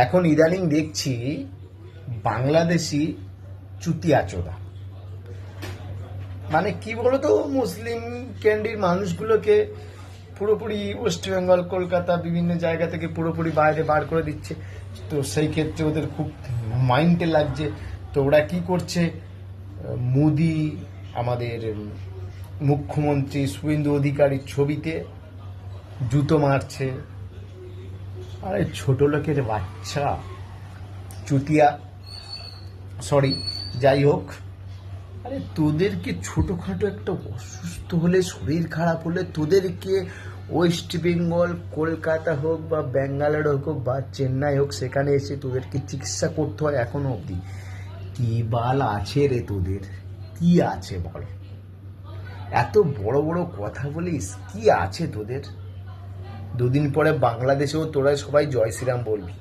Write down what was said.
এখন ইদানিং দেখছি বাংলাদেশি চুতিয়াচোদা, মানে কি বলতো, মুসলিম ক্যান্ডির মানুষগুলোকে পুরোপুরি ওয়েস্ট বেঙ্গল, কলকাতা, বিভিন্ন জায়গা থেকে পুরোপুরি বাইরে বার করে দিচ্ছে। তো সেই ক্ষেত্রে ওদের খুব মাইন্ডে লাগছে। তো ওরা কি করছে, মোদি, আমাদের মুখ্যমন্ত্রী শুভেন্দু অধিকারীর ছবিতে জুতো মারছে। আরে ছোট লোকের বাচ্চা, চুতিয়া, সরি, যাই হোক, আরে তোদেরকে ছোটোখাটো একটা অসুস্থ হলে, শরীর খারাপ হলে, তোদেরকে ওয়েস্ট বেঙ্গল, কলকাতা হোক বা ব্যাঙ্গালোর হোক বা চেন্নাই হোক, সেখানে এসে তোদেরকে চিকিৎসা করতে হয় এখনো অবধি। কি বাল আছে রে তোদের? কি আছে বল? এত বড় বড় কথা বলিস, কি আছে তোদের? দুদিন পরে বাংলাদেশেও তোরা সবাই জয় শ্রীরাম বলবি।